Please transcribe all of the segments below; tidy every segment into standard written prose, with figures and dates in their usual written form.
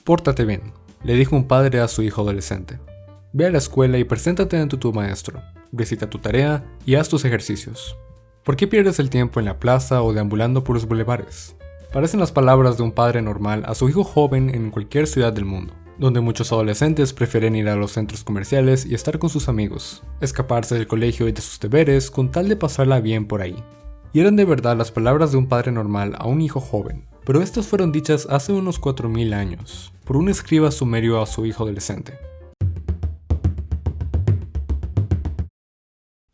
Pórtate bien, le dijo un padre a su hijo adolescente. Ve a la escuela y preséntate ante tu maestro, recita tu tarea y haz tus ejercicios. ¿Por qué pierdes el tiempo en la plaza o deambulando por los bulevares? Parecen las palabras de un padre normal a su hijo joven en cualquier ciudad del mundo, donde muchos adolescentes prefieren ir a los centros comerciales y estar con sus amigos, escaparse del colegio y de sus deberes con tal de pasarla bien por ahí. Y eran de verdad las palabras de un padre normal a un hijo joven, pero estas fueron dichas hace unos 4000 años, por un escriba sumerio a su hijo adolescente.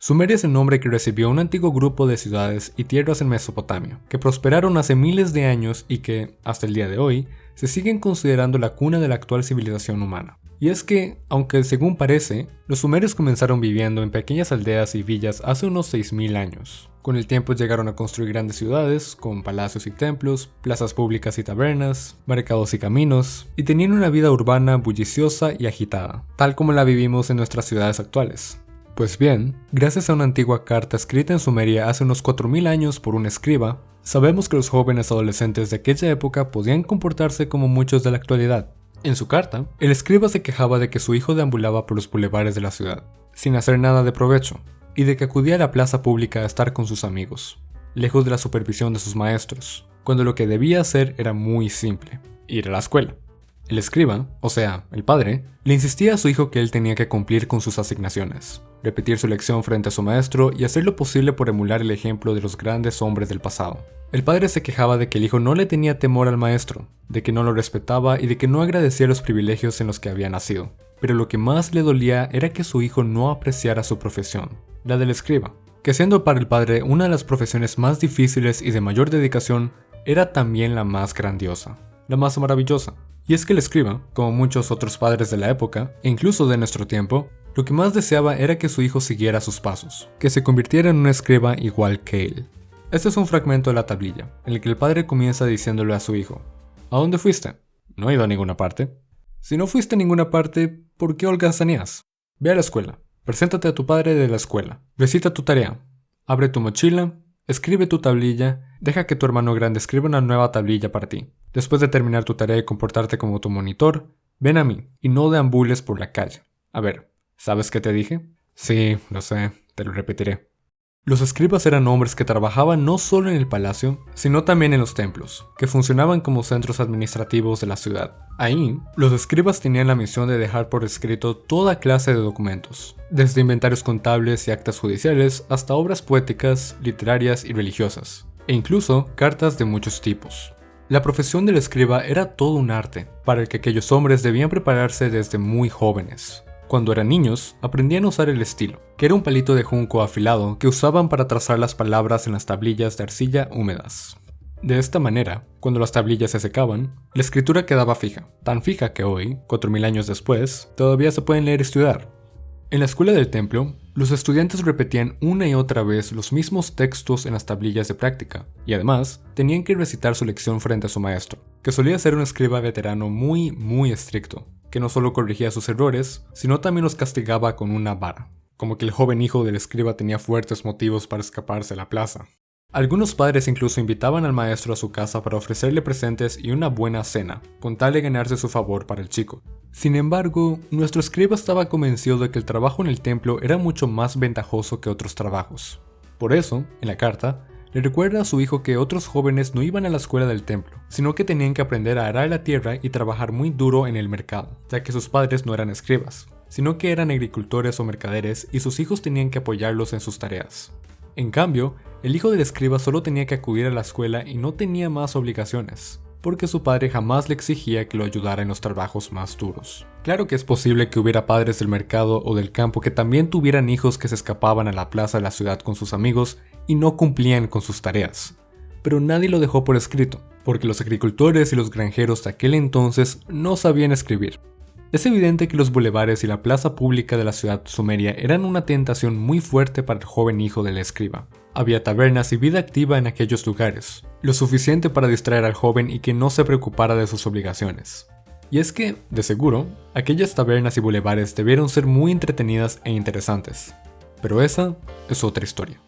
Sumeria es el nombre que recibió un antiguo grupo de ciudades y tierras en Mesopotamia, que prosperaron hace miles de años y que, hasta el día de hoy, se siguen considerando la cuna de la actual civilización humana. Y es que, aunque según parece, los sumerios comenzaron viviendo en pequeñas aldeas y villas hace unos 6000 años. Con el tiempo llegaron a construir grandes ciudades, con palacios y templos, plazas públicas y tabernas, mercados y caminos, y tenían una vida urbana bulliciosa y agitada, tal como la vivimos en nuestras ciudades actuales. Pues bien, gracias a una antigua carta escrita en Sumeria hace unos 4000 años por un escriba, sabemos que los jóvenes adolescentes de aquella época podían comportarse como muchos de la actualidad. En su carta, el escriba se quejaba de que su hijo deambulaba por los bulevares de la ciudad, sin hacer nada de provecho, y de que acudía a la plaza pública a estar con sus amigos, lejos de la supervisión de sus maestros, cuando lo que debía hacer era muy simple: ir a la escuela. El escriba, o sea, el padre, le insistía a su hijo que él tenía que cumplir con sus asignaciones, repetir su lección frente a su maestro y hacer lo posible por emular el ejemplo de los grandes hombres del pasado. El padre se quejaba de que el hijo no le tenía temor al maestro, de que no lo respetaba y de que no agradecía los privilegios en los que había nacido. Pero lo que más le dolía era que su hijo no apreciara su profesión, la del escriba, que siendo para el padre una de las profesiones más difíciles y de mayor dedicación, era también la más grandiosa, la más maravillosa. Y es que el escriba, como muchos otros padres de la época, e incluso de nuestro tiempo, lo que más deseaba era que su hijo siguiera sus pasos, que se convirtiera en un escriba igual que él. Este es un fragmento de la tablilla, en el que el padre comienza diciéndole a su hijo: ¿A dónde fuiste? No he ido a ninguna parte. Si no fuiste a ninguna parte, ¿por qué holgazaneas? Ve a la escuela, preséntate a tu padre de la escuela, recita tu tarea, abre tu mochila, escribe tu tablilla, deja que tu hermano grande escriba una nueva tablilla para ti. Después de terminar tu tarea y comportarte como tu monitor, ven a mí y no deambules por la calle. A ver, ¿sabes qué te dije? Sí, lo sé, te lo repetiré. Los escribas eran hombres que trabajaban no solo en el palacio, sino también en los templos, que funcionaban como centros administrativos de la ciudad. Ahí, los escribas tenían la misión de dejar por escrito toda clase de documentos, desde inventarios contables y actas judiciales hasta obras poéticas, literarias y religiosas, e incluso cartas de muchos tipos. La profesión del escriba era todo un arte, para el que aquellos hombres debían prepararse desde muy jóvenes. Cuando eran niños, aprendían a usar el estilo, que era un palito de junco afilado que usaban para trazar las palabras en las tablillas de arcilla húmedas. De esta manera, cuando las tablillas se secaban, la escritura quedaba fija, tan fija que hoy, 4000 años después, todavía se pueden leer y estudiar. En la escuela del templo, los estudiantes repetían una y otra vez los mismos textos en las tablillas de práctica, y además tenían que recitar su lección frente a su maestro, que solía ser un escriba veterano muy estricto, que no solo corregía sus errores, sino también los castigaba con una vara, como que el joven hijo del escriba tenía fuertes motivos para escaparse a la plaza. Algunos padres incluso invitaban al maestro a su casa para ofrecerle presentes y una buena cena, con tal de ganarse su favor para el chico. Sin embargo, nuestro escriba estaba convencido de que el trabajo en el templo era mucho más ventajoso que otros trabajos. Por eso, en la carta, le recuerda a su hijo que otros jóvenes no iban a la escuela del templo, sino que tenían que aprender a arar la tierra y trabajar muy duro en el mercado, ya que sus padres no eran escribas, sino que eran agricultores o mercaderes y sus hijos tenían que apoyarlos en sus tareas. En cambio, el hijo del escriba solo tenía que acudir a la escuela y no tenía más obligaciones, porque su padre jamás le exigía que lo ayudara en los trabajos más duros. Claro que es posible que hubiera padres del mercado o del campo que también tuvieran hijos que se escapaban a la plaza de la ciudad con sus amigos y no cumplían con sus tareas, pero nadie lo dejó por escrito, porque los agricultores y los granjeros de aquel entonces no sabían escribir. Es evidente que los bulevares y la plaza pública de la ciudad sumeria eran una tentación muy fuerte para el joven hijo del escriba. Había tabernas y vida activa en aquellos lugares, lo suficiente para distraer al joven y que no se preocupara de sus obligaciones. Y es que, de seguro, aquellas tabernas y bulevares debieron ser muy entretenidas e interesantes. Pero esa es otra historia.